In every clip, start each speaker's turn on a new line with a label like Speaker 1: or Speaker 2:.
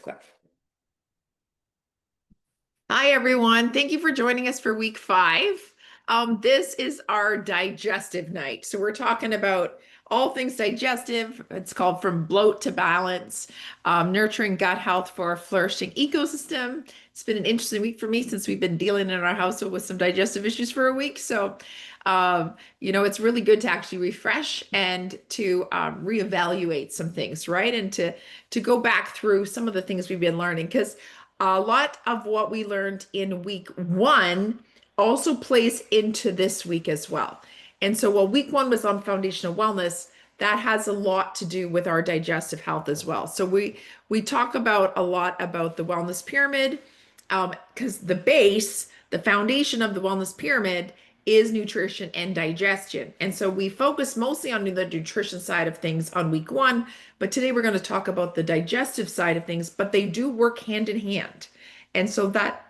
Speaker 1: Okay. Hi, everyone. Thank you for joining us for week 5. This is our digestive night. So we're talking about all things digestive. It's called From Bloat to Balance, nurturing gut health for a flourishing ecosystem. It's been an interesting week for me since we've been dealing in our household with some digestive issues for a week. So, it's really good to actually refresh and to reevaluate some things, right? And to go back through some of the things we've been learning because a lot of what we learned in week 1 also plays into this week as well. And so while week 1 was on foundational wellness, that has a lot to do with our digestive health as well. So we talk about a lot about the wellness pyramid, because the foundation of the wellness pyramid is nutrition and digestion. And so we focus mostly on the nutrition side of things on week 1, but today we're going to talk about the digestive side of things, but they do work hand in hand. And so that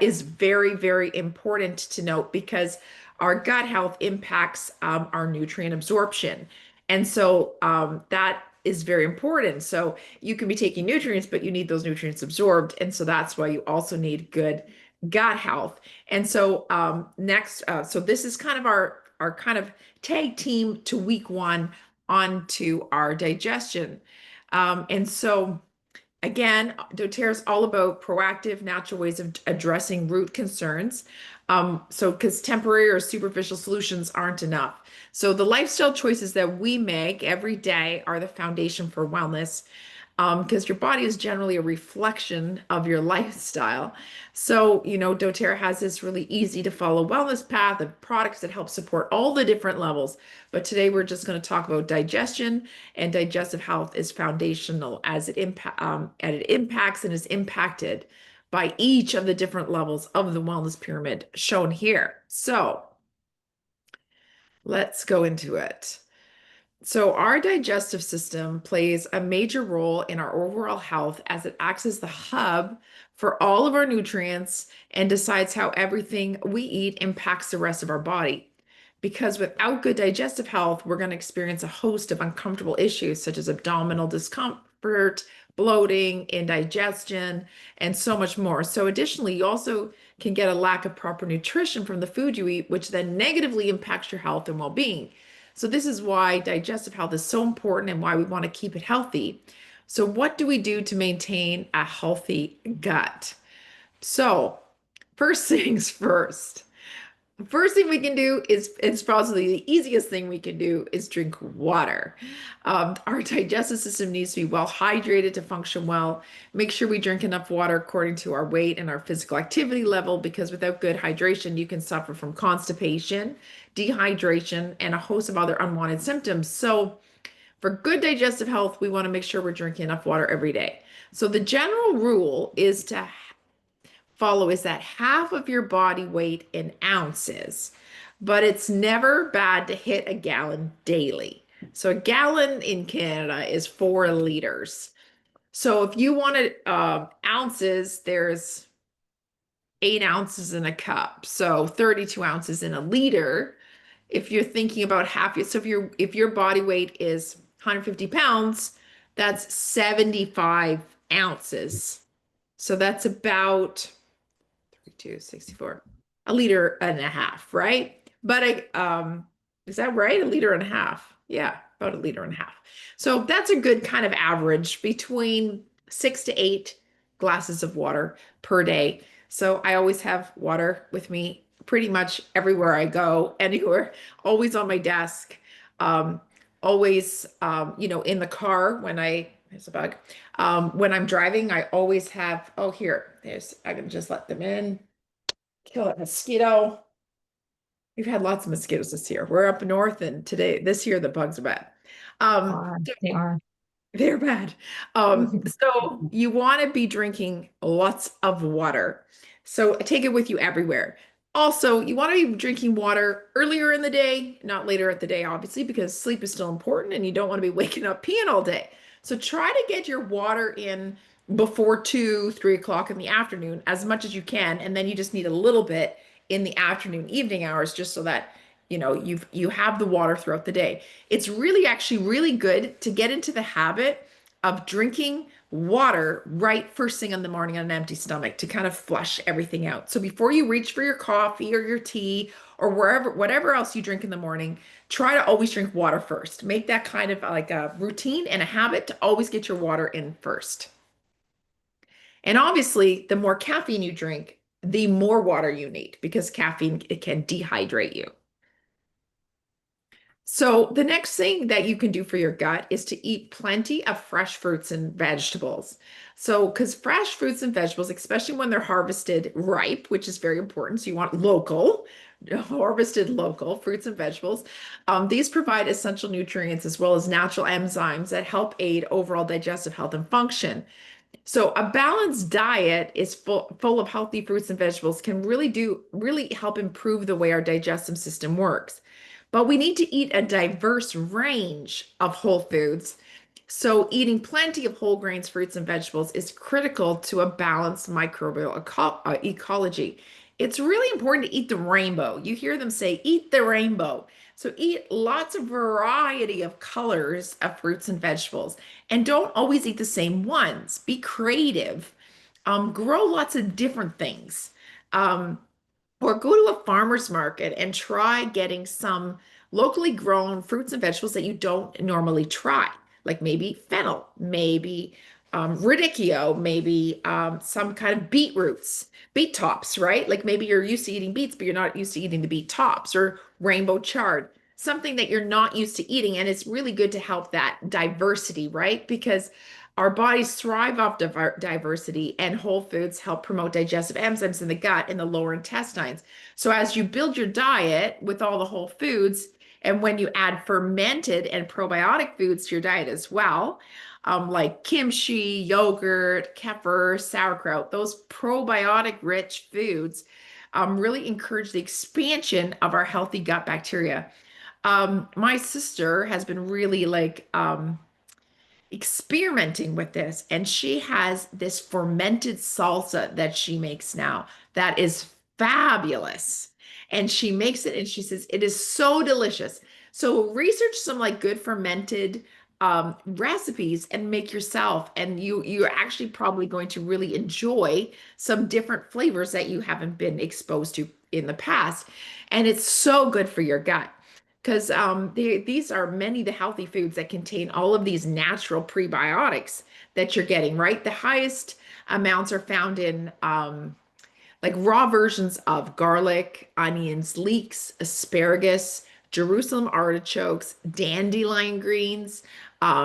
Speaker 1: is very, very important to note because our gut health impacts our nutrient absorption. And so that is very important. So you can be taking nutrients, but you need those nutrients absorbed. And so that's why you also need good gut health. And so so this is kind of our kind of tag team to week 1 onto our digestion. And so again, doTERRA is all about proactive, natural ways of addressing root concerns. So, because temporary or superficial solutions aren't enough. So, the lifestyle choices that we make every day are the foundation for wellness, because your body is generally a reflection of your lifestyle. So, doTERRA has this really easy to follow wellness path of products that help support all the different levels. But today we're just going to talk about digestion, and digestive health is foundational as it impacts and is impacted by each of the different levels of the wellness pyramid shown here. So let's go into it. So, our digestive system plays a major role in our overall health as it acts as the hub for all of our nutrients and decides how everything we eat impacts the rest of our body. Because without good digestive health, we're going to experience a host of uncomfortable issues such as abdominal discomfort, bloating, indigestion, and so much more. So, additionally, you also can get a lack of proper nutrition from the food you eat, which then negatively impacts your health and well being. So this is why digestive health is so important and why we want to keep it healthy. So what do we do to maintain a healthy gut? So first things first. First thing we can do is, it's probably the easiest thing we can do is drink water. Our digestive system needs to be well hydrated to function well. Make sure we drink enough water according to our weight and our physical activity level, because without good hydration, you can suffer from constipation, dehydration, and a host of other unwanted symptoms. So, for good digestive health, we want to make sure we're drinking enough water every day. So, the general rule is to follow is that half of your body weight in ounces, but it's never bad to hit a gallon daily. So a gallon in Canada is 4 liters. So if you wanted ounces, there's 8 ounces in a cup. So 32 ounces in a liter. If you're thinking about half, so if your body weight is 150 pounds, that's 75 ounces. So that's about 264, a liter and a half, right? But is that right? A liter and a half. Yeah, about a liter and a half. So that's a good kind of average between 6 to 8 glasses of water per day. So I always have water with me pretty much everywhere I go, anywhere, always on my desk, um, always, in the car there's a bug. When I'm driving, I always have, oh, I can just let them in. Kill that mosquito. We've had lots of mosquitoes this year. We're up north, and this year, the bugs are bad. Um,
Speaker 2: They are.
Speaker 1: they're bad. So you want to be drinking lots of water. So take it with you everywhere. Also, you want to be drinking water earlier in the day, not later at the day, obviously, because sleep is still important and you don't want to be waking up peeing all day. So try to get your water in before 2, 3 o'clock in the afternoon as much as you can. And then you just need a little bit in the afternoon, evening hours, just so that you have the water throughout the day. It's really actually really good to get into the habit of drinking water right first thing in the morning on an empty stomach to kind of flush everything out. So before you reach for your coffee or your tea or whatever else you drink in the morning, try to always drink water first. Make that kind of like a routine and a habit to always get your water in first. And obviously, the more caffeine you drink, the more water you need because caffeine it can dehydrate you. So the next thing that you can do for your gut is to eat plenty of fresh fruits and vegetables. So, because fresh fruits and vegetables, especially when they're harvested ripe, which is very important, so you want local, harvested local fruits and vegetables. These provide essential nutrients as well as natural enzymes that help aid overall digestive health and function. So a balanced diet is full of healthy fruits and vegetables can really help improve the way our digestive system works. But we need to eat a diverse range of whole foods. So eating plenty of whole grains, fruits, and vegetables is critical to a balanced microbial ecology. It's really important to eat the rainbow. You hear them say, eat the rainbow. So eat lots of variety of colors of fruits and vegetables. And don't always eat the same ones. Be creative. Grow lots of different things. Um, or go to a farmer's market and try getting some locally grown fruits and vegetables that you don't normally try, like maybe fennel, maybe radicchio, maybe some kind of beetroots, beet tops, right? Like maybe you're used to eating beets, but you're not used to eating the beet tops or rainbow chard, something that you're not used to eating. And it's really good to help that diversity, right? Because our bodies thrive off diversity, and whole foods help promote digestive enzymes in the gut and the lower intestines. So, as you build your diet with all the whole foods, and when you add fermented and probiotic foods to your diet as well, like kimchi, yogurt, kefir, sauerkraut, those probiotic rich foods really encourage the expansion of our healthy gut bacteria. My sister has been really experimenting with this, and she has this fermented salsa that she makes now that is fabulous. And she makes it and she says it is so delicious. So research some like good fermented recipes and make yourself, and you're actually probably going to really enjoy some different flavors that you haven't been exposed to in the past. And it's so good for your gut because these are many of the healthy foods that contain all of these natural prebiotics that you're getting, right? The highest amounts are found in like raw versions of garlic, onions, leeks, asparagus, Jerusalem artichokes, dandelion greens,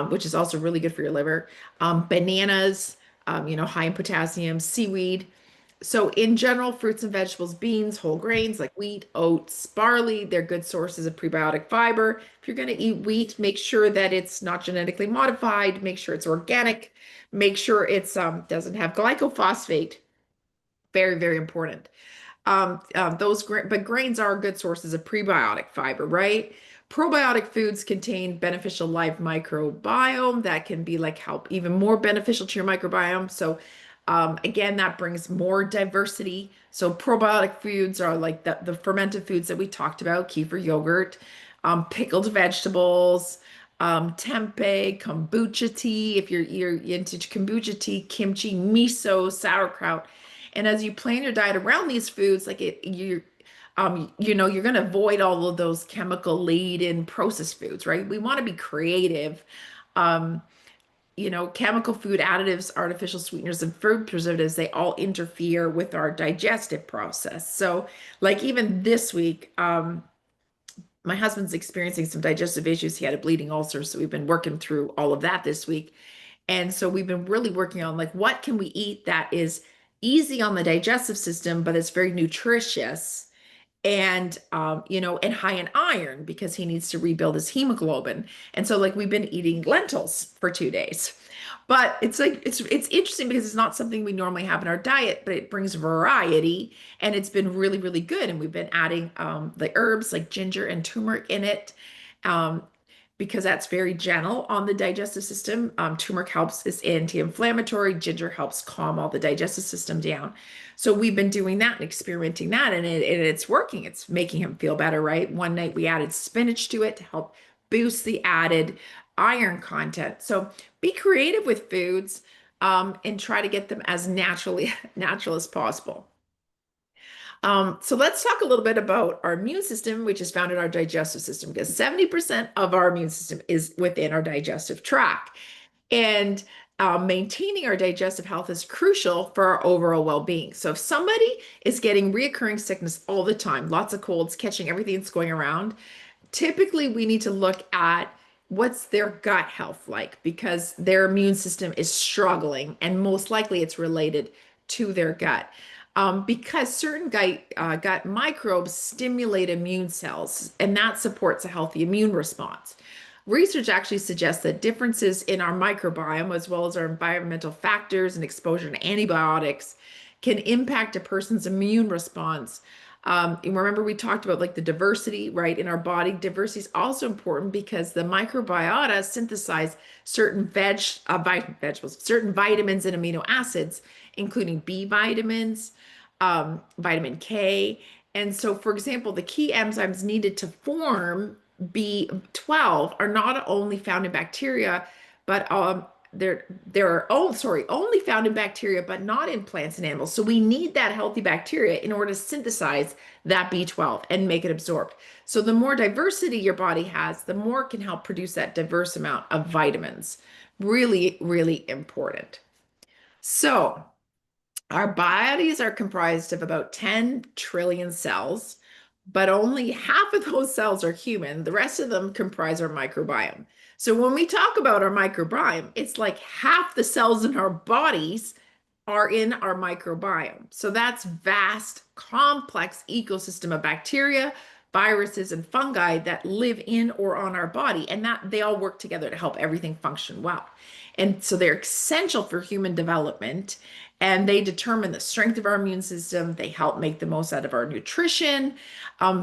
Speaker 1: which is also really good for your liver, bananas, high in potassium, seaweed. So, in general, fruits and vegetables, beans, whole grains like wheat, oats, barley, they're good sources of prebiotic fiber. If you're going to eat wheat, make sure that it's not genetically modified, make sure it's organic, make sure it's doesn't have glycophosphate. Very, very important. But grains are good sources of prebiotic fiber, right? Probiotic foods contain beneficial live microbiome that can be like help even more beneficial to your microbiome. So, again, that brings more diversity. So, probiotic foods are like the fermented foods that we talked about, kefir yogurt, pickled vegetables, tempeh, kombucha tea, if you're into kombucha tea, kimchi, miso, sauerkraut. And as you plan your diet around these foods, you're going to avoid all of those chemical laden processed foods, right? We want to be creative. Um, chemical food additives, artificial sweeteners, and food preservatives, they all interfere with our digestive process. So, like even this week, my husband's experiencing some digestive issues. He had a bleeding ulcer, so we've been working through all of that this week. And so we've been really working on like what can we eat that is easy on the digestive system, but it's very nutritious and and high in iron because he needs to rebuild his hemoglobin. And so like we've been eating lentils for 2 days. But it's like it's interesting because it's not something we normally have in our diet, but it brings variety and it's been really, really good. And we've been adding the herbs like ginger and turmeric in it. Um, because that's very gentle on the digestive system. Turmeric helps is anti-inflammatory. Ginger helps calm all the digestive system down. So we've been doing that and experimenting that, and it's working. It's making him feel better, right? One night we added spinach to it to help boost the added iron content. So be creative with foods. and try to get them as natural as possible. So let's talk a little bit about our immune system, which is found in our digestive system, because 70% of our immune system is within our digestive tract. And maintaining our digestive health is crucial for our overall well-being. So if somebody is getting reoccurring sickness all the time, lots of colds, catching everything that's going around, typically we need to look at what's their gut health like because their immune system is struggling, and most likely it's related to their gut. Because certain gut microbes stimulate immune cells, and that supports a healthy immune response. Research actually suggests that differences in our microbiome, as well as our environmental factors and exposure to antibiotics, can impact a person's immune response. And remember, we talked about like the diversity, right, in our body. Diversity is also important because the microbiota synthesize certain vegetables, certain vitamins and amino acids, including B vitamins, vitamin K. And so, for example, the key enzymes needed to form B12 are not only found in bacteria, but they're only found in bacteria, but not in plants and animals. So we need that healthy bacteria in order to synthesize that B12 and make it absorbed. So the more diversity your body has, the more it can help produce that diverse amount of vitamins. Really, really important. So our bodies are comprised of about 10 trillion cells, but only half of those cells are human. The rest of them comprise our microbiome. So when we talk about our microbiome, it's like half the cells in our bodies are in our microbiome. So that's vast, complex ecosystem of bacteria, viruses, and fungi that live in or on our body, and that they all work together to help everything function well. And so they're essential for human development, and they determine the strength of our immune system. They help make the most out of our nutrition.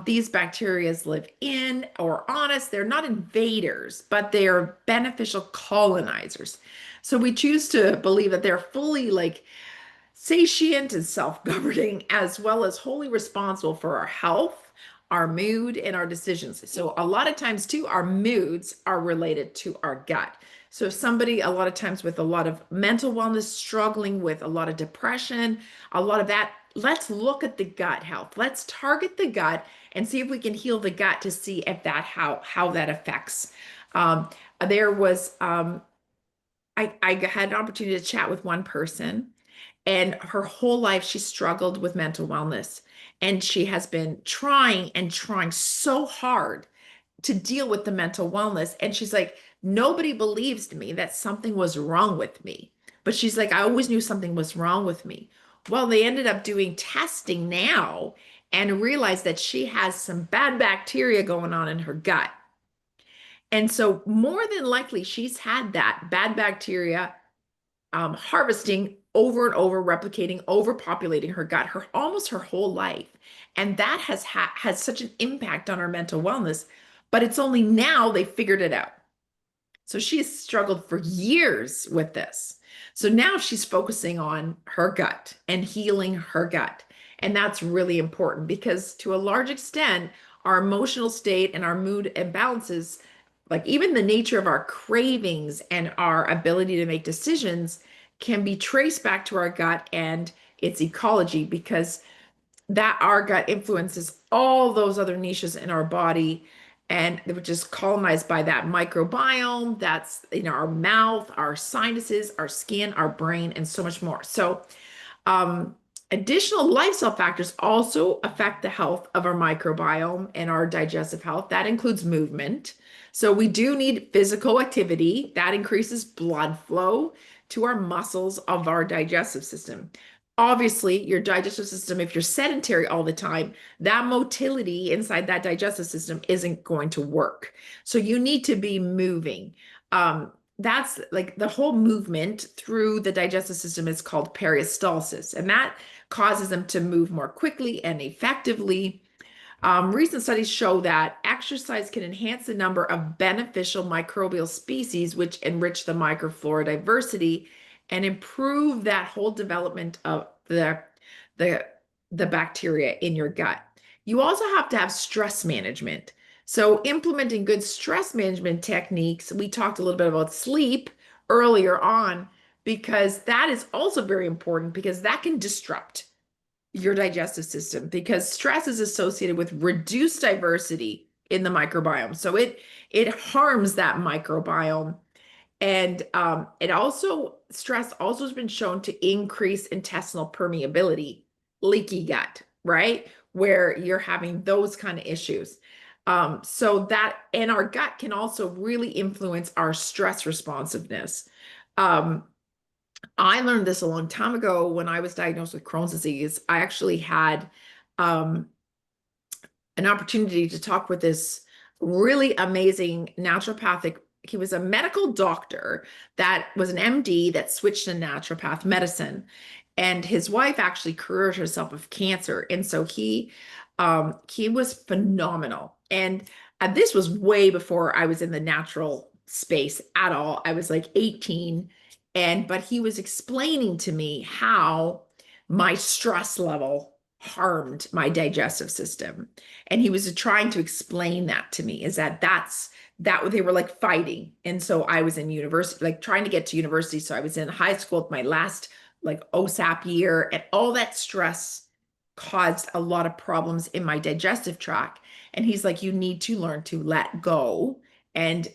Speaker 1: These bacteria live in or on us. They're not invaders, but they are beneficial colonizers. So we choose to believe that they're fully like sentient and self-governing, as well as wholly responsible for our health, our mood, and our decisions. So a lot of times too, our moods are related to our gut. So if somebody, a lot of times with a lot of mental wellness, struggling with a lot of depression, a lot of that, let's look at the gut health. Let's target the gut and see if we can heal the gut to see if that how that affects. Um, there was I had an opportunity to chat with one person, and her whole life she struggled with mental wellness. And she has been trying and trying so hard to deal with the mental wellness. And she's like, nobody believes me that something was wrong with me. But she's like, I always knew something was wrong with me. Well, they ended up doing testing now and realized that she has some bad bacteria going on in her gut. And so, more than likely, she's had that bad bacteria harvesting over and over, replicating, overpopulating her gut her almost her whole life, and that has such an impact on her mental wellness. But it's only now they figured it out. So she has struggled for years with this. So now she's focusing on her gut and healing her gut. And that's really important because, to a large extent, our emotional state and our mood imbalances, like even the nature of our cravings and our ability to make decisions, can be traced back to our gut and its ecology, because that our gut influences all those other niches in our body, and which is colonized by that microbiome that's in our mouth, our sinuses, our skin, our brain, and so much more. So um, additional lifestyle factors also affect the health of our microbiome and our digestive health. That includes movement. So we do need physical activity that increases blood flow to our muscles of our digestive system. Obviously, your digestive system, if you're sedentary all the time, that motility inside that digestive system isn't going to work. So you need to be moving. That's like the whole movement through the digestive system is called peristalsis, and that causes them to move more quickly and effectively. Recent studies show that exercise can enhance the number of beneficial microbial species, which enrich the microflora diversity and improve that whole development of the, the bacteria in your gut. You also have to have stress management. So, implementing good stress management techniques, we talked a little bit about sleep earlier on, because that is also very important because that can disrupt your digestive system because stress is associated with reduced diversity in the microbiome. So it harms that microbiome. And it also, stress also has been shown to increase intestinal permeability, leaky gut, right? Where you're having those kind of issues. So that, and our gut can also really influence our stress responsiveness. Um, I learned this a long time ago when I was diagnosed with Crohn's disease. I actually had um, an opportunity to talk with this really amazing naturopathic. He was a medical doctor that was an MD that switched to naturopath medicine. And his wife actually cured herself of cancer. And so he was phenomenal. And this was way before I was in the natural space at all. I was like 18. But he was explaining to me how my stress level harmed my digestive system. And he was trying to explain that to me, is that that they were like fighting. And so I was in university, like trying to get to university. So I was in high school with my last like OSAP year, and all that stress caused a lot of problems in my digestive tract. And he's like, you need to learn to let go and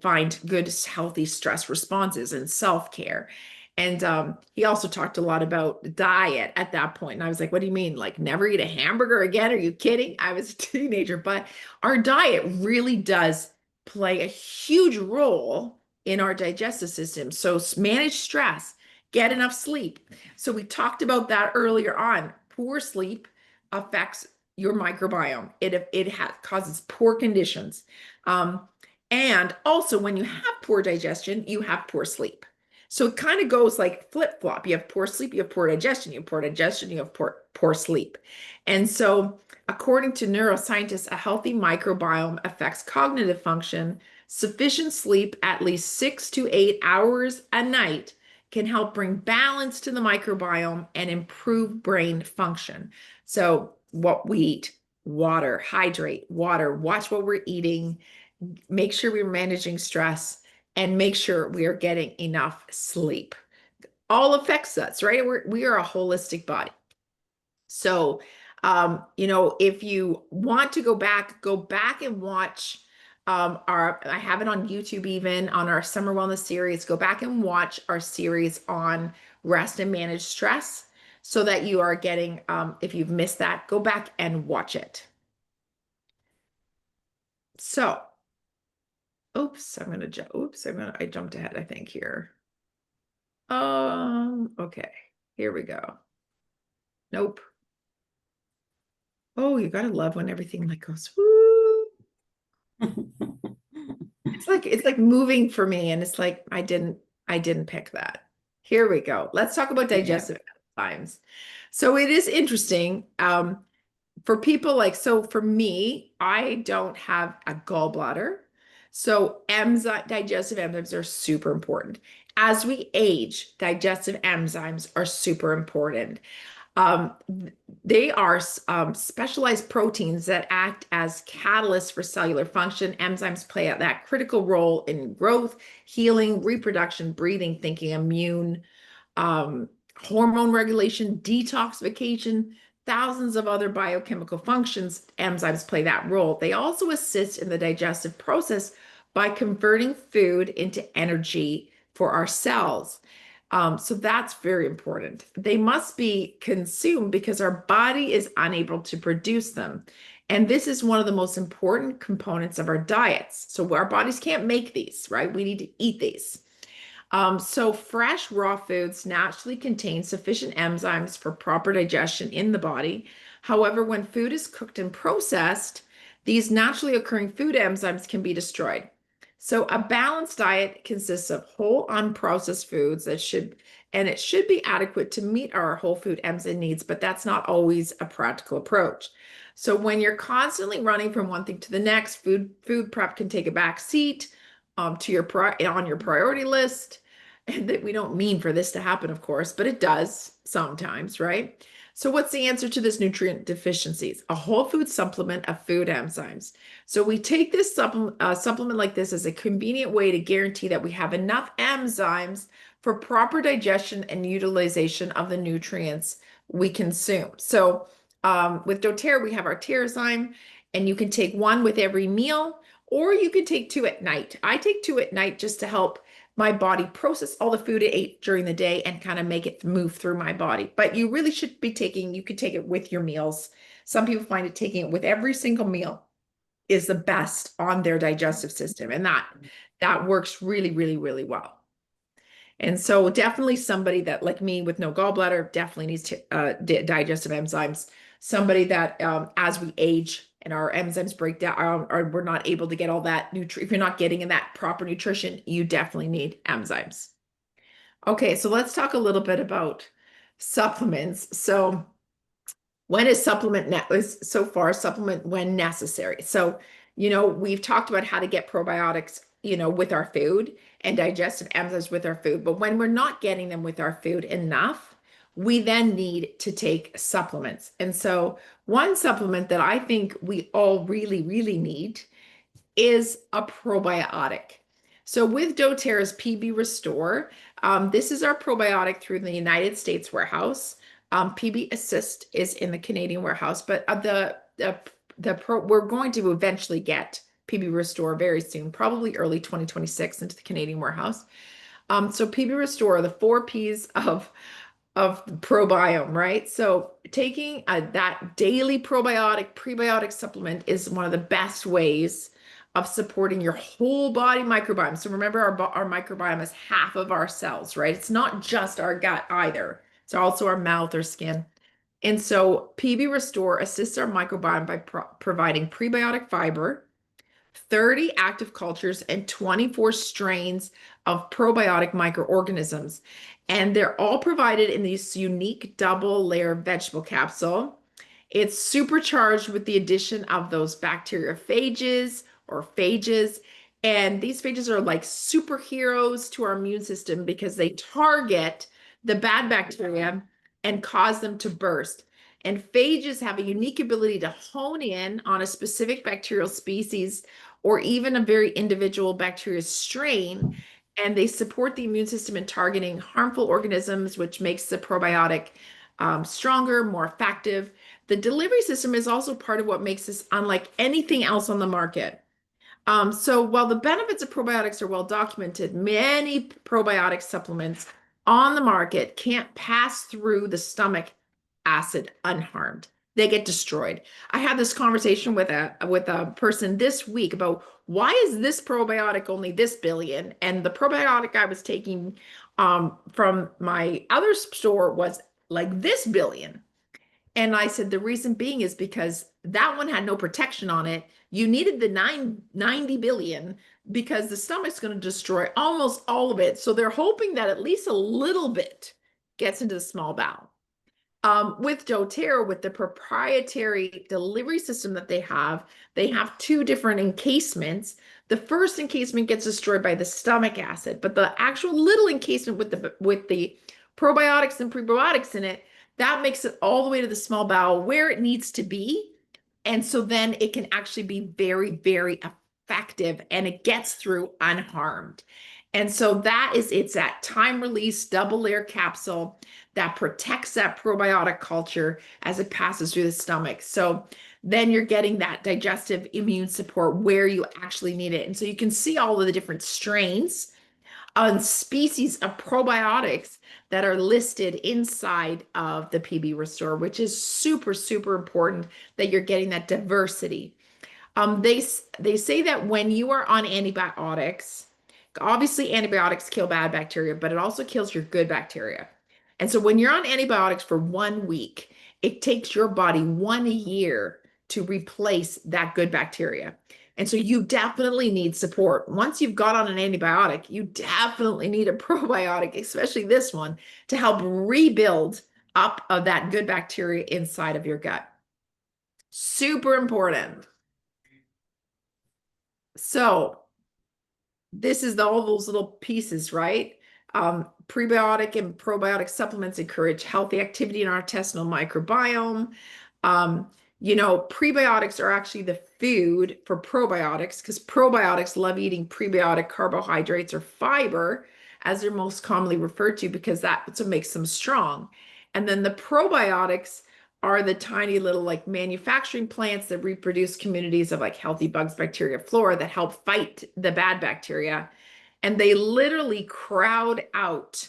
Speaker 1: find good healthy stress responses and self-care. And he also talked a lot about diet at that point. And I was like, what do you mean? Like, never eat a hamburger again? Are you kidding? I was a teenager. But our diet really does play a huge role in our digestive system. So manage stress, get enough sleep. So we talked about that earlier on. Poor sleep affects your microbiome. Causes poor conditions. Um, and also, when you have poor digestion, you have poor sleep. So it kind of goes like flip flop. You have poor sleep, you have poor digestion, you have poor digestion, you have poor sleep. And so, according to neuroscientists, a healthy microbiome affects cognitive function. Sufficient sleep, at least 6 to 8 hours a night, can help bring balance to the microbiome and improve brain function. So, what we eat, water, hydrate, water, watch what we're eating, make sure we're managing stress, and make sure we are getting enough sleep. All affects us, right? We are a holistic body. So, if you want to go back and watch I have it on YouTube, even on our summer wellness series. Go back and watch our series on rest and manage stress so that you are getting, if you've missed that, go back and watch it. So, I jumped ahead, I think here. Okay, here we go. Nope. Oh, you gotta love when everything like goes, woo. It's like moving for me, and it's like I didn't pick that. Here we go. Let's talk about
Speaker 2: Yeah.
Speaker 1: digestive enzymes. So it is interesting. For people like, so for me, I don't have a gallbladder. So digestive enzymes are super important. As we age, digestive enzymes are super important. Um, they are specialized proteins that act as catalysts for cellular function. Enzymes play out that critical role in growth, healing, reproduction, breathing, thinking, immune, um, hormone regulation, detoxification, thousands of other biochemical functions. Enzymes play that role. They also assist in the digestive process by converting food into energy for our cells. So that's very important. They must be consumed because our body is unable to produce them. And this is one of the most important components of our diets. So our bodies can't make these, right? We need to eat these. So fresh raw foods naturally contain sufficient enzymes for proper digestion in the body. However, when food is cooked and processed, these naturally occurring food enzymes can be destroyed. So a balanced diet consists of whole unprocessed foods and it should be adequate to meet our whole food enzyme needs, but that's not always a practical approach. So when you're constantly running from one thing to the next, food prep can take a back seat to on your priority list. And that we don't mean for this to happen, of course, but it does sometimes, right? So what's the answer to this nutrient deficiencies? A whole food supplement of food enzymes. So we take this supplement like this as a convenient way to guarantee that we have enough enzymes for proper digestion and utilization of the nutrients we consume. So with doTERRA, we have our Terrazyme, and you can take one with every meal, or you can take two at night. I take two at night just to help my body process all the food it ate during the day and kind of make it move through my body. But you really should be taking, you could take it with your meals. Some people find it taking it with every single meal is the best on their digestive system. And that works really, really, really well. And so definitely somebody that like me with no gallbladder definitely needs to digestive enzymes. Somebody that as we age and our enzymes break down, or we're not able to get all that if you're not getting in that proper nutrition, you definitely need enzymes. Okay, so let's talk a little bit about supplements. So when is supplement is so far supplement when necessary. So, we've talked about how to get probiotics, with our food and digestive enzymes with our food. But when we're not getting them with our food enough, we then need to take supplements. And so one supplement that I think we all really, really need is a probiotic. So with doTERRA's PB Restore, this is our probiotic through the United States warehouse. PB Assist is in the Canadian warehouse, but we're going to eventually get PB Restore very soon, probably early 2026 into the Canadian warehouse. So PB Restore, the four P's of probiome, right? So taking that daily probiotic, prebiotic supplement is one of the best ways of supporting your whole body microbiome. So remember, our microbiome is half of our cells, right? It's not just our gut either. It's also our mouth or skin. And so PB Restore assists our microbiome by providing prebiotic fiber, 30 active cultures, and 24 strains of probiotic microorganisms. And they're all provided in this unique double layer vegetable capsule. It's supercharged with the addition of those bacteriophages or phages. And these phages are like superheroes to our immune system because they target the bad bacteria and cause them to burst. And phages have a unique ability to hone in on a specific bacterial species or even a very individual bacteria strain. And they support the immune system in targeting harmful organisms, which makes the probiotic stronger, more effective. The delivery system is also part of what makes this unlike anything else on the market. So while the benefits of probiotics are well documented, many probiotic supplements on the market can't pass through the stomach acid unharmed. They get destroyed. I had this conversation with a person this week about why is this probiotic only this billion, and the probiotic I was taking from my other store was like this billion. And I said, the reason being is because that one had no protection on it. You needed the 90 billion because the stomach's going to destroy almost all of it. So they're hoping that at least a little bit gets into the small bowel. With doTERRA, with the proprietary delivery system that they have two different encasements. The first encasement gets destroyed by the stomach acid, but the actual little encasement with the probiotics and prebiotics in it, that makes it all the way to the small bowel where it needs to be. And so then it can actually be very, very effective and it gets through unharmed. And so it's that time release double layer capsule that protects that probiotic culture as it passes through the stomach. So then you're getting that digestive immune support where you actually need it. And so you can see all of the different strains and species of probiotics that are listed inside of the PB Restore, which is super, super important that you're getting that diversity. They say that when you are on antibiotics, obviously antibiotics kill bad bacteria, but it also kills your good bacteria. And so when you're on antibiotics for 1 week, it takes your body 1 year to replace that good bacteria. And so you definitely need support. Once you've got on an antibiotic, you definitely need a probiotic, especially this one, to help rebuild up of that good bacteria inside of your gut. Super important. So this is all those little pieces, right? Prebiotic and probiotic supplements encourage healthy activity in our intestinal microbiome. Prebiotics are actually the food for probiotics because probiotics love eating prebiotic carbohydrates or fiber as they're most commonly referred to, because that's what makes them strong. And then the probiotics are the tiny little like manufacturing plants that reproduce communities of like healthy bugs, bacteria, flora that help fight the bad bacteria. And they literally crowd out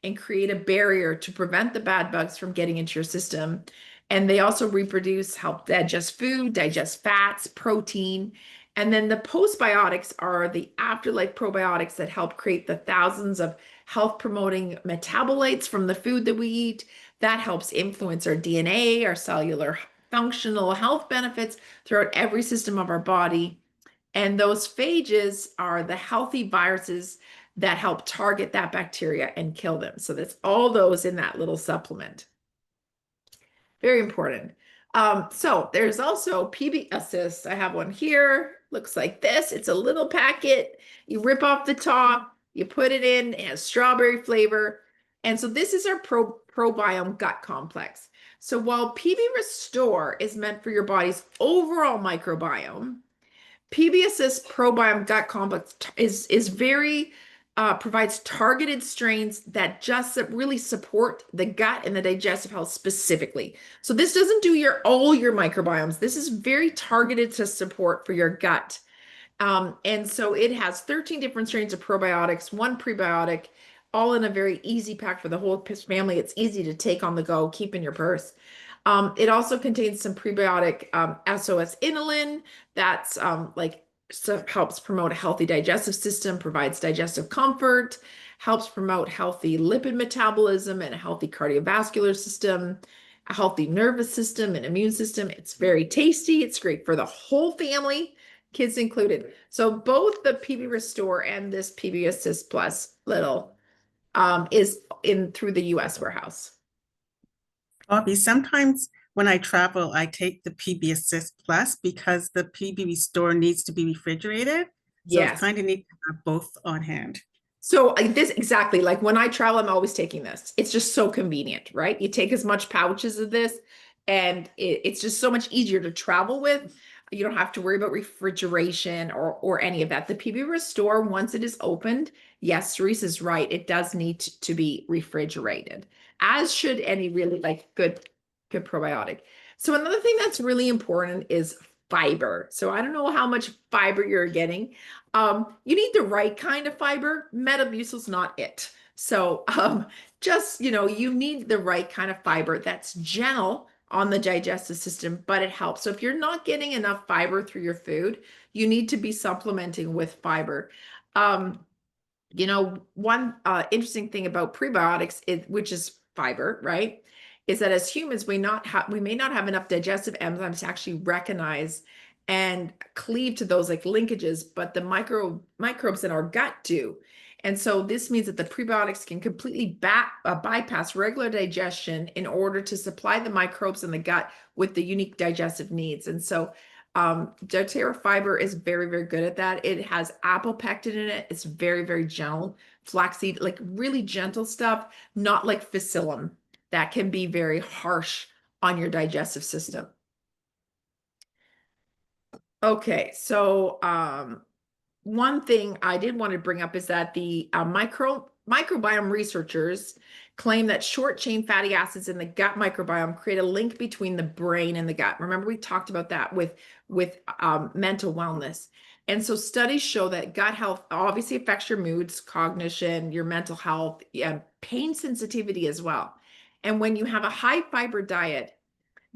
Speaker 1: and create a barrier to prevent the bad bugs from getting into your system. And they also reproduce, help digest food, digest fats, protein. And then the postbiotics are the afterlife probiotics that help create the thousands of health promoting metabolites from the food that we eat. That helps influence our DNA, our cellular functional health benefits throughout every system of our body. And those phages are the healthy viruses that help target that bacteria and kill them. So that's all those in that little supplement. Very important. So there's also PB Assist. I have one here. Looks like this. It's a little packet. You rip off the top, you put it in, it has strawberry flavor. And so this is our probiome gut complex. So while PB Restore is meant for your body's overall microbiome, PB Assist Probiome Gut Complex is very provides targeted strains that really support the gut and the digestive health specifically. So this doesn't do all your microbiomes. This is very targeted to support for your gut. And so it has 13 different strains of probiotics, one prebiotic, all in a very easy pack for the whole family. It's easy to take on the go, keep in your purse. It also contains some prebiotic SOS inulin that's helps promote a healthy digestive system, provides digestive comfort, helps promote healthy lipid metabolism and a healthy cardiovascular system, a healthy nervous system and immune system. It's very tasty. It's great for the whole family, kids included. So both the PB Restore and this PB Assist Plus little is in through the US warehouse.
Speaker 2: Bobby, sometimes when I travel, I take the PB Assist Plus because the PB Restore needs to be refrigerated. So it's
Speaker 1: Yes.
Speaker 2: kind of neat to have both on hand.
Speaker 1: So this exactly like when I travel, I'm always taking this. It's just so convenient, right? You take as much pouches of this, and it's just so much easier to travel with. You don't have to worry about refrigeration or any of that. The PB Restore, once it is opened, yes, Therese is right. It does need to be refrigerated, as should any really like good probiotic. So another thing that's really important is fiber. So I don't know how much fiber you're getting. You need the right kind of fiber. Metamucil's not it. So just, you need the right kind of fiber that's gentle on the digestive system, but it helps. So if you're not getting enough fiber through your food, you need to be supplementing with fiber. Um, one interesting thing about prebiotics, which is fiber, right, is that as humans, we may not have enough digestive enzymes to actually recognize and cleave to those like linkages, but the microbes in our gut do. And so this means that the prebiotics can completely bypass regular digestion in order to supply the microbes in the gut with the unique digestive needs. And so doTERRA fiber is very, very good at that. It has apple pectin in it. It's very, very gentle. Flaxseed, like really gentle stuff, not like psyllium that can be very harsh on your digestive system. Okay, so one thing I did want to bring up is that the microbiome researchers claim that short chain fatty acids in the gut microbiome create a link between the brain and the gut. Remember, we talked about that with mental wellness. And so studies show that gut health obviously affects your moods, cognition, your mental health, yeah, pain sensitivity as well. And when you have a high fiber diet,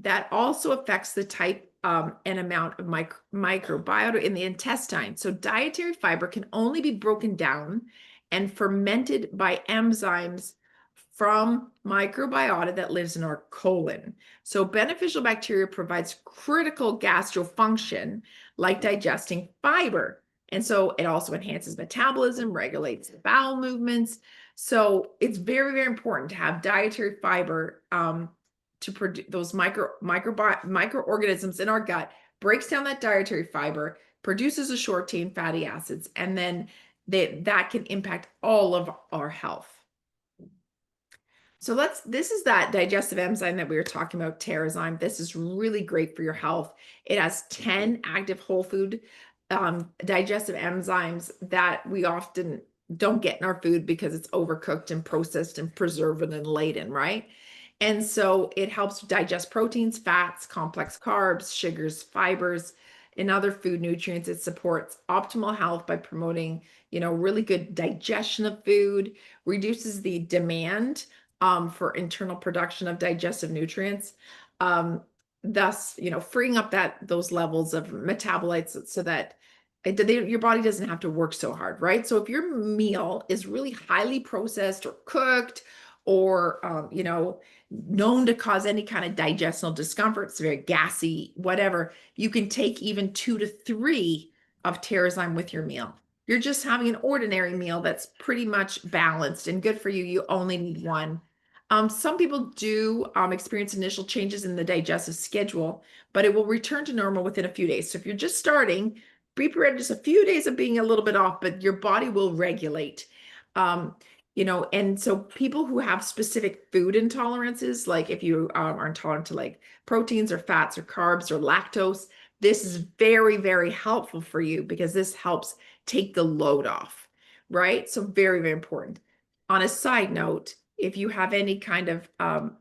Speaker 1: that also affects the type and amount of microbiota in the intestine. So dietary fiber can only be broken down and fermented by enzymes from microbiota that lives in our colon. So beneficial bacteria provides critical gastrofunction like digesting fiber. And so it also enhances metabolism, regulates bowel movements. So it's very, very important to have dietary fiber to produce those microorganisms in our gut, breaks down that dietary fiber, produces a short chain fatty acids, and then that can impact all of our health. So this is that digestive enzyme that we were talking about, Terrazyme. This is really great for your health. It has 10 active whole food digestive enzymes that we often don't get in our food because it's overcooked and processed and preserved and laden, right? And so it helps digest proteins, fats, complex carbs, sugars, fibers, and other food nutrients. It supports optimal health by promoting, really good digestion of food, reduces the demand for internal production of digestive nutrients. Um, Thus, freeing up those levels of metabolites so that your body doesn't have to work so hard, right? So if your meal is really highly processed or cooked or known to cause any kind of digestional discomfort, it's very gassy, whatever, you can take even 2 to 3 of Terrazyme with your meal. You're just having an ordinary meal that's pretty much balanced and good for you. You only need one. Some people do experience initial changes in the digestive schedule, but it will return to normal within a few days. So if you're just starting, be prepared just a few days of being a little bit off, but your body will regulate. Um, and so people who have specific food intolerances, like if you are intolerant to like proteins or fats or carbs or lactose, this is very, very helpful for you because this helps take the load off, right? So very, very important. On a side note, if you have any kind of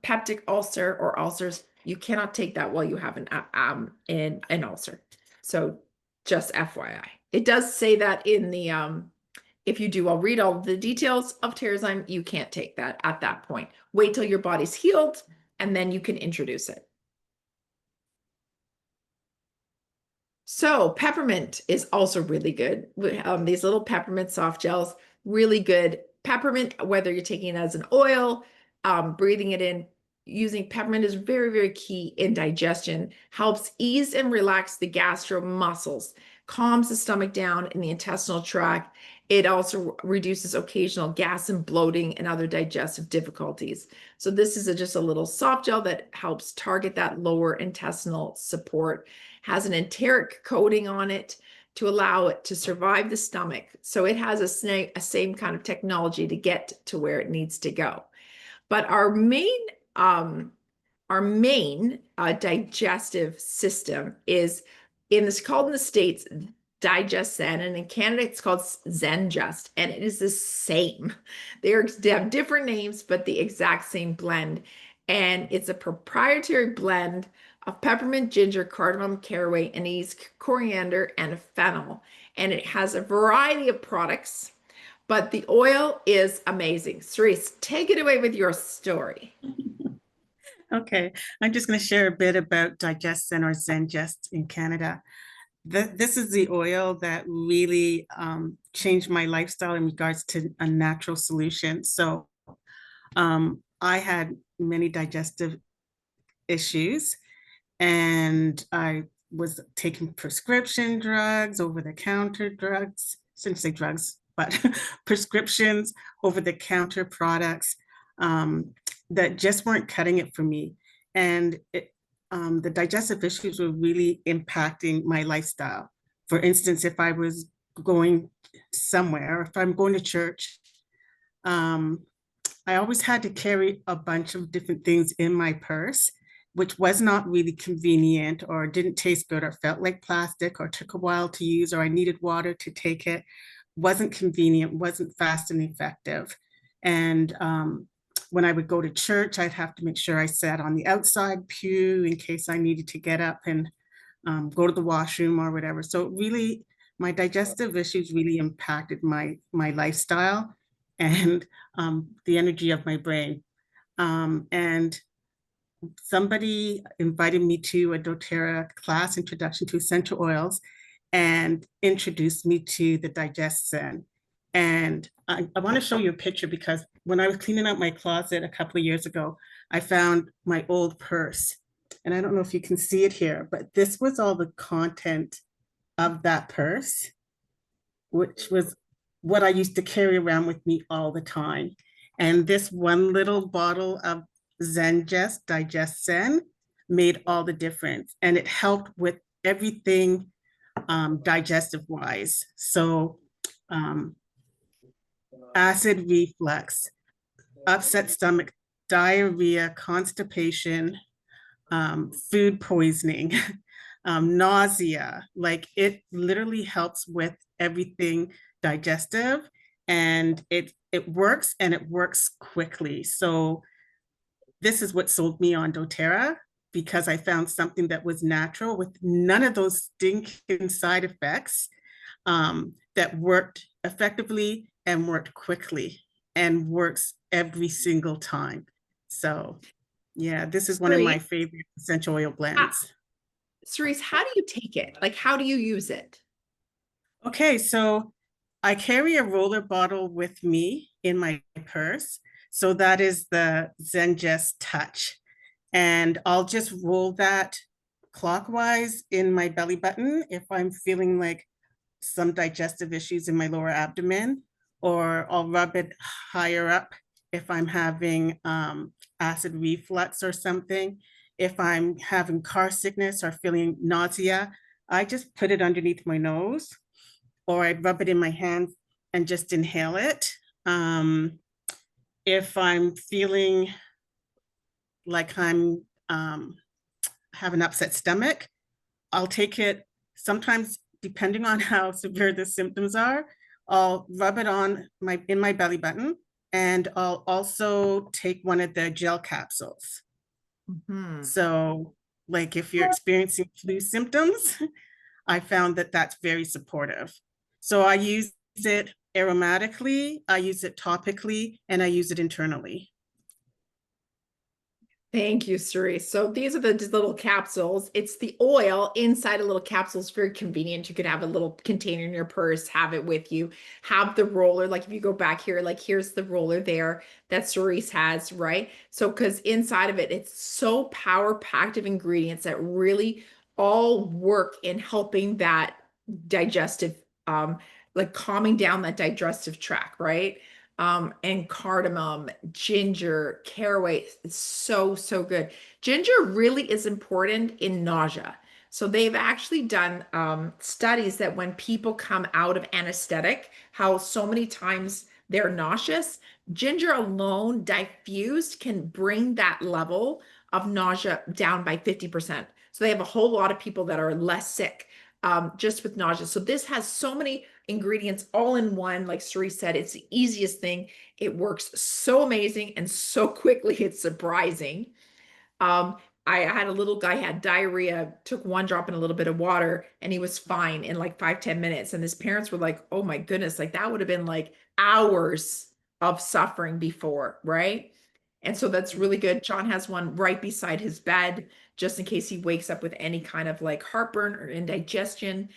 Speaker 1: peptic ulcer or ulcers, you cannot take that while you have an ulcer. So just FYI. It does say that in the if you do, I'll read all the details of Terrazyme. You can't take that at that point. Wait till your body's healed and then you can introduce it. So peppermint is also really good. These little peppermint soft gels, really good. Peppermint, whether you're taking it as an oil, breathing it in, using peppermint is very, very key in digestion, helps ease and relax the gastro muscles, calms the stomach down in the intestinal tract. It also reduces occasional gas and bloating and other digestive difficulties. So this is just a little soft gel that helps target that lower intestinal support, has an enteric coating on it to allow it to survive the stomach. So it has a same kind of technology to get to where it needs to go. But um, our main digestive system is called in the States Digestion, and in Canada it's called Zengest, and it is the same. They have different names, but the exact same blend. And it's a proprietary blend of peppermint, ginger, cardamom, caraway, anise, coriander, and fennel. And it has a variety of products, but the oil is amazing. Cerise, take it away with your story.
Speaker 2: Okay, I'm just going to share a bit about Digestion or Zengest in Canada. This is the oil that really changed my lifestyle in regards to a natural solution. So I had many digestive issues, and I was taking prescription drugs, over-the-counter drugs, I shouldn't say drugs, but prescriptions, over-the-counter products that just weren't cutting it for me. And the digestive issues were really impacting my lifestyle. For instance, if I was going somewhere, if I'm going to church, um, I always had to carry a bunch of different things in my purse, which was not really convenient or didn't taste good or felt like plastic or took a while to use or I needed water to take it. Wasn't convenient, wasn't fast and effective. And when I would go to church, I'd have to make sure I sat on the outside pew in case I needed to get up and go to the washroom or whatever. So really, my digestive issues really impacted my lifestyle and the energy of my brain. And somebody invited me to a doTERRA class, Introduction to Essential Oils, and introduced me to the Digestion. And I want to show you a picture because when I was cleaning out my closet a couple of years ago, I found my old purse. And I don't know if you can see it here, but this was all the content of that purse, which was what I used to carry around with me all the time. And this one little bottle of Zengest Digestion made all the difference. And it helped with everything digestive wise. So acid reflux, upset stomach, diarrhea, constipation, food poisoning, nausea. Like it literally helps with everything digestive. and it works, and it works quickly. So this is what sold me on doTERRA, because I found something that was natural with none of those stinking side effects, that worked effectively and worked quickly and works every single time. So yeah, this is one of my
Speaker 1: Cerise,
Speaker 2: favorite essential oil
Speaker 1: how,
Speaker 2: blends.
Speaker 1: Cerise, how do you take it? Like, how do you use it?
Speaker 2: Okay, so I carry a roller bottle with me in my purse. So that is the ZenJust Touch. And I'll just roll that clockwise in my belly button if I'm feeling like some digestive issues in my lower abdomen, or I'll rub it higher up if I'm having acid reflux or something. If I'm having car sickness or feeling nausea, I just put it underneath my nose, or I rub it in my hands and just inhale it. Um, if I'm feeling like I'm have an upset stomach, I'll take it sometimes, depending on how severe the symptoms are, I'll rub it on my in my belly button, and I'll also take one of the gel capsules.
Speaker 1: Mhm.
Speaker 2: So like if you're experiencing flu symptoms, I found that that's very supportive. So I use it aromatically, I use it topically, and I use it internally.
Speaker 1: Thank you, Cerise. So these are the just little capsules. It's the oil inside a little capsule. It's very convenient. You could have a little container in your purse, have it with you, have the roller. Like if you go back here, like here's the roller there that Cerise has, right? So because inside of it, it's so power packed of ingredients that really all work in helping that digestive, like calming down that digestive tract, right? And cardamom, ginger, caraway. It's so, so good. Ginger really is important in nausea. So they've actually done studies that when people come out of anesthetic, how so many times they're nauseous, ginger alone diffused can bring that level of nausea down by 50%. So they have a whole lot of people that are less sick just with nausea. So this has so many ingredients all in one. Like Cerise said, it's the easiest thing. It works so amazing and so quickly. It's surprising. Um, I had a little guy had diarrhea, took one drop in a little bit of water, and he was fine in like 5, 10 minutes. And his parents were like, oh my goodness, like that would have been like hours of suffering before, right? And so that's really good. John has one right beside his bed, just in case he wakes up with any kind of like heartburn or indigestion.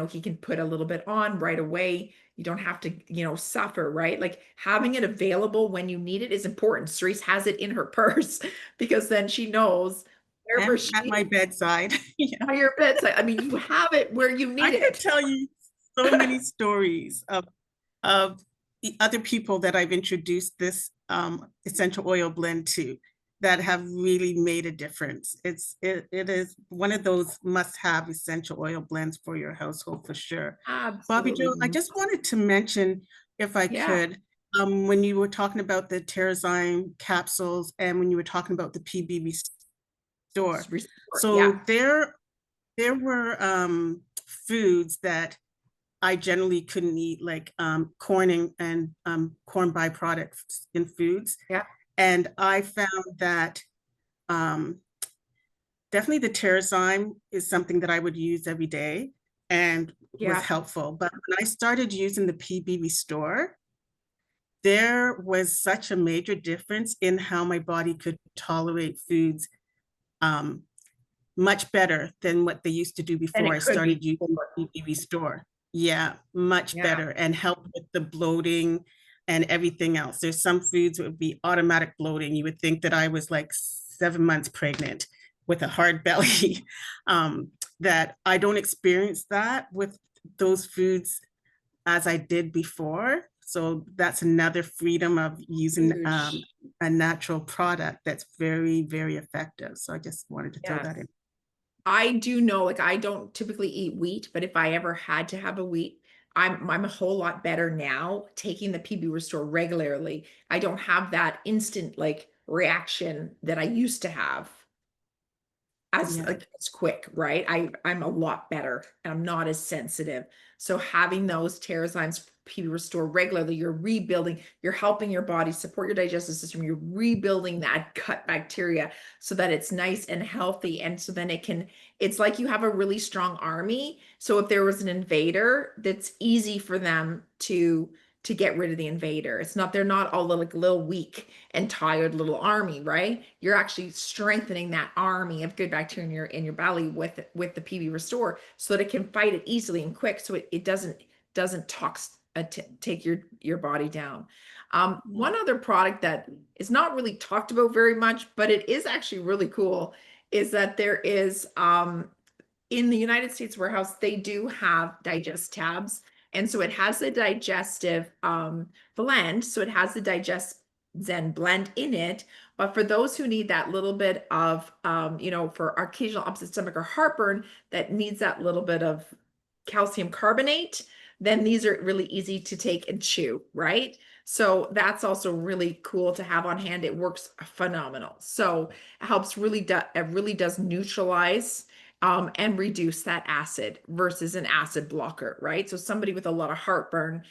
Speaker 1: He can put a little bit on right away. You don't have to, suffer, right? Like having it available when you need it is important. Cerise has it in her purse because then she knows wherever
Speaker 2: And at
Speaker 1: she
Speaker 2: my bedside. Yeah.
Speaker 1: by your bedside. I mean, you have it where you
Speaker 2: I
Speaker 1: need
Speaker 2: could
Speaker 1: it.
Speaker 2: tell you so many stories of the other people that I've introduced this essential oil blend to, that have really made a difference. It is one of those must-have essential oil blends for your household for sure. Bobby Joe, I
Speaker 1: Absolutely.
Speaker 2: just wanted to mention, if I
Speaker 1: Yeah.
Speaker 2: could, when you were talking about the Terrazyme capsules and when you were talking about the PB Restore.
Speaker 1: Restore. Yeah.
Speaker 2: So there were foods that I generally couldn't eat, like corn and corn byproducts in foods.
Speaker 1: Yeah.
Speaker 2: And I found that um, definitely the Terrazyme is something that I would use every day and was
Speaker 1: Yeah.
Speaker 2: helpful. But when I started using the PB Restore, there was such a major difference in how my body could tolerate foods, um, much better than what they used to do
Speaker 1: And
Speaker 2: before
Speaker 1: it
Speaker 2: I
Speaker 1: could be
Speaker 2: started using
Speaker 1: before.
Speaker 2: PB Restore. Yeah, much
Speaker 1: Yeah.
Speaker 2: better, and help with the bloating and everything else. There's some foods that would be automatic bloating. You would think that I was like 7 months pregnant with a hard belly. That I don't experience that with those foods as I did before. So that's another freedom of using
Speaker 1: Huge.
Speaker 2: a natural product that's very, very effective. So I just wanted to throw
Speaker 1: Yes.
Speaker 2: that in.
Speaker 1: I do know, like I don't typically eat wheat, but if I ever had to have a wheat, I'm a whole lot better now taking the PB Restore regularly. I don't have that instant like reaction that I used to have as
Speaker 2: Yeah.
Speaker 1: like as quick, right? I'm a lot better and I'm not as sensitive. So having those Terrazymes PB Restore regularly, you're rebuilding, you're helping your body support your digestive system, you're rebuilding that gut bacteria so that it's nice and healthy. And so then it's like you have a really strong army. So if there was an invader, that's easy for them to get rid of the invader. It's not, they're not all like a little weak and tired little army, right? You're actually strengthening that army of good bacteria in your belly with the PB Restore so that it can fight it easily and quick, so it doesn't take your body down. One other product that is not really talked about very much, but it is actually really cool, is that there is in the United States warehouse, they do have digest tabs. And so it has the digestive blend. So it has the digest Zen blend in it. But for those who need that little bit of, for occasional upset stomach or heartburn that needs that little bit of calcium carbonate, then these are really easy to take and chew, right? So that's also really cool to have on hand. It works phenomenal. So it helps it really does neutralize and reduce that acid versus an acid blocker, right? So somebody with a lot of heartburn,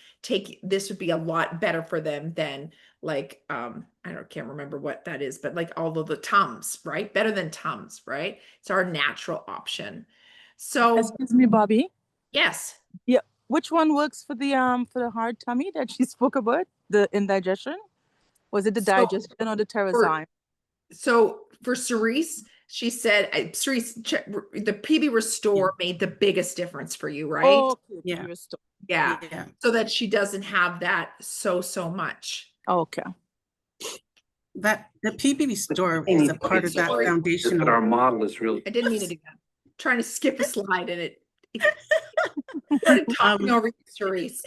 Speaker 1: this would be a lot better for them than like can't remember what that is, but like all of the Tums, right? Better than Tums, right? It's our natural option. So
Speaker 3: Excuse me, Bobby.
Speaker 1: yes.
Speaker 3: Yeah. Which one works for the hard tummy that she spoke about? The indigestion? Was it the
Speaker 1: So
Speaker 3: digestion or the
Speaker 1: for
Speaker 3: terrazyme?
Speaker 1: Cerise, she said, Cerise, the PB
Speaker 2: Yeah.
Speaker 1: Restore made the biggest difference for you, right?
Speaker 3: Oh, okay.
Speaker 2: Yeah.
Speaker 1: Yeah.
Speaker 2: Yeah.
Speaker 1: So that she doesn't have that so much.
Speaker 3: Okay.
Speaker 2: That the PBB store is a part of that
Speaker 1: Sorry.
Speaker 4: But our
Speaker 2: foundational.
Speaker 4: model is really,
Speaker 1: I didn't mean it again. Trying to skip a slide and it started talking over you, Cerise.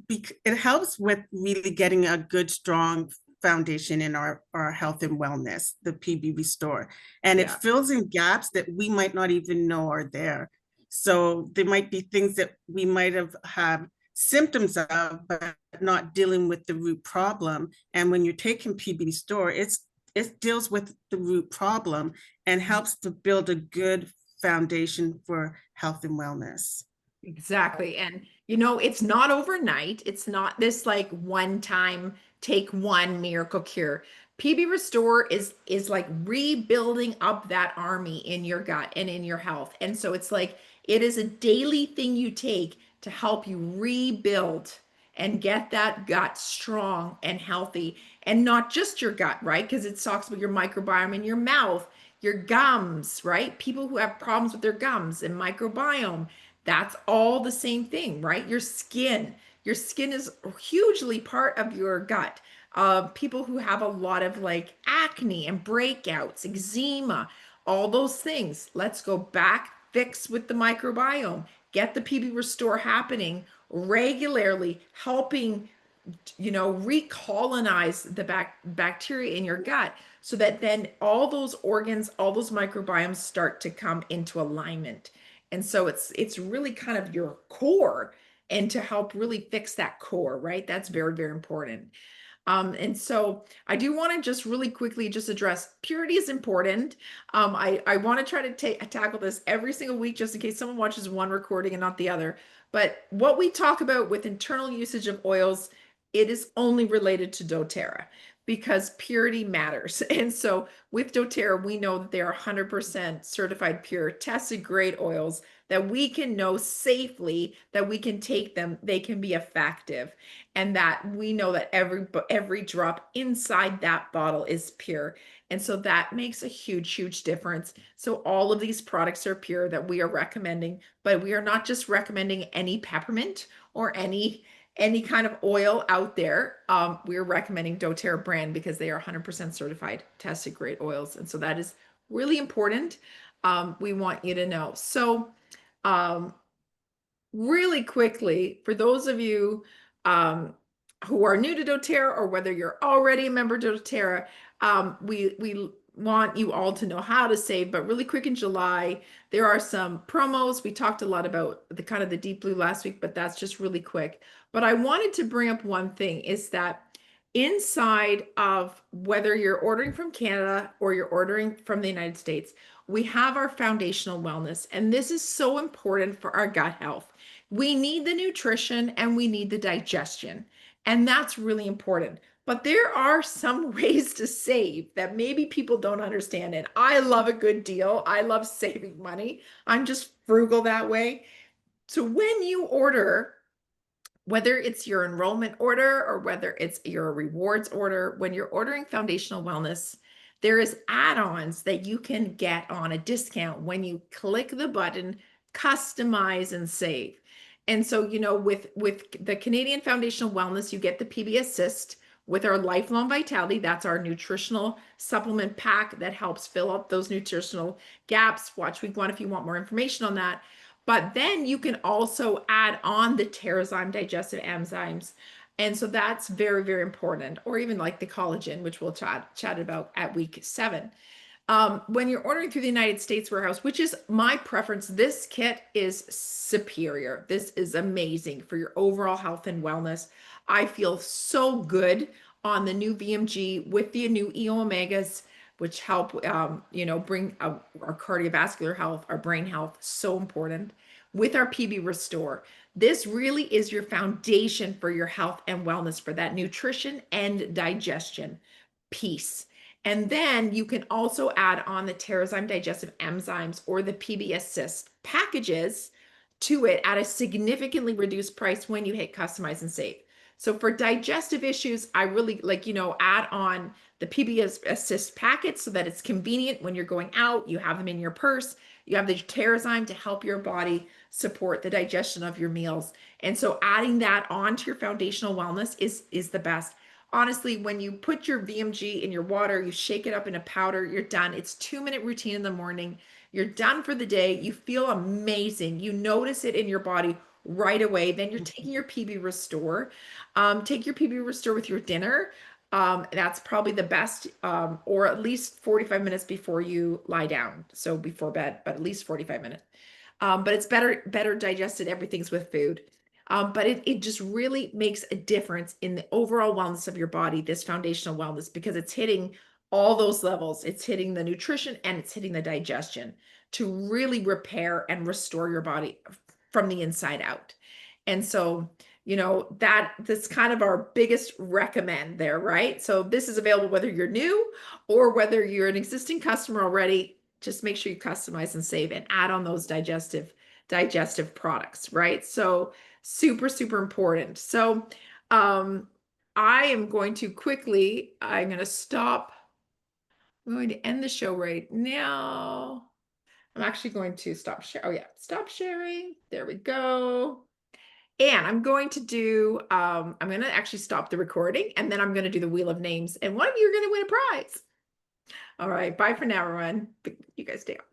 Speaker 2: It helps with really getting a good, strong foundation in our health and wellness, the PB Restore. And it
Speaker 1: Yeah.
Speaker 2: fills in gaps that we might not even know are there. So there might be things that we might have had symptoms of, but not dealing with the root problem. And when you're taking PB Restore, it deals with the root problem and helps to build a good foundation for health and wellness.
Speaker 1: Exactly. And it's not overnight. It's not this like one time take one miracle cure. PB Restore is like rebuilding up that army in your gut and in your health. And so it's like it is a daily thing you take to help you rebuild and get that gut strong and healthy, and not just your gut, right? Because it talks about your microbiome in your mouth, your gums, right? People who have problems with their gums and microbiome, that's all the same thing, right? Your skin is hugely part of your gut. People who have a lot of like acne and breakouts, eczema, all those things. Let's go back, fix with the microbiome, get the PB Restore happening regularly, helping recolonize the bacteria in your gut so that then all those organs, all those microbiomes start to come into alignment. And so it's really kind of your core, and to help really fix that core, right? That's very, very important. And so I do want to just really quickly just address purity is important. I want to try to tackle this every single week just in case someone watches one recording and not the other. But what we talk about with internal usage of oils, it is only related to doTERRA because purity matters. And so with doTERRA, we know that they are 100% certified pure, tested grade oils that we can know safely that we can take them, they can be effective, and that we know that every drop inside that bottle is pure. And so that makes a huge difference. So all of these products are pure that we are recommending, but we are not just recommending any peppermint or any kind of oil out there. We're recommending doTERRA brand because they are 100% certified, tested grade oils. And so that is really important. We want you to know. So really quickly, for those of you who are new to doTERRA, or whether you're already a member of doTERRA, we want you all to know how to save. But really quick, in July, there are some promos. We talked a lot about the kind of the deep blue last week, but that's just really quick. But I wanted to bring up one thing, is that inside of whether you're ordering from Canada or you're ordering from the United States, we have our foundational wellness. And this is so important for our gut health. We need the nutrition and we need the digestion. And that's really important. But there are some ways to save that maybe people don't understand. And I love a good deal. I love saving money. I'm just frugal that way. So when you order, whether it's your enrollment order or whether it's your rewards order, when you're ordering foundational wellness, there is add-ons that you can get on a discount when you click the button, customize and save. And so, with the Canadian Foundational Wellness, you get the PB Assist with our Lifelong Vitality. That's our nutritional supplement pack that helps fill up those nutritional gaps. Watch week 1 if you want more information on that. But then you can also add on the Terrazyme digestive enzymes. And so that's very, very important. Or even like the collagen, which we'll chat about at week 7. When you're ordering through the United States warehouse, which is my preference, this kit is superior. This is amazing for your overall health and wellness. I feel so good on the new VMG with the new EO omegas, which help, bring our cardiovascular health, our brain health, so important. With our PB Restore, this really is your foundation for your health and wellness, for that nutrition and digestion piece. And then you can also add on the Terrazyme digestive enzymes or the PB Assist packages to it at a significantly reduced price when you hit customize and save. So for digestive issues, I really add on the PB Assist packets so that it's convenient when you're going out. You have them in your purse. You have the Terrazyme to help your body support the digestion of your meals. And so adding that onto your foundational wellness is the best. Honestly, when you put your VMG in your water, you shake it up in a powder, you're done. It's 2-minute routine in the morning. You're done for the day. You feel amazing. You notice it in your body right away. Then you're taking your PB Restore. Take your PB Restore with your dinner. That's probably the best, or at least 45 minutes before you lie down. So before bed, but at least 45 minutes. But it's better digested. Everything's with food. But it just really makes a difference in the overall wellness of your body, this foundational wellness, because it's hitting all those levels. It's hitting the nutrition and it's hitting the digestion to really repair and restore your body from the inside out. And so, that's kind of our biggest recommend there, right? So this is available whether you're new or whether you're an existing customer already. Just make sure you customize and save and add on those digestive products, right? So super, super important. So I am going to I'm going to stop. I'm going to end the show right now. I'm actually going to stop share. Oh yeah, stop sharing. There we go. And I'm going to actually stop the recording and then I'm going to do the wheel of names and one of you are going to win a prize. All right. Bye for now, everyone. You guys stay up.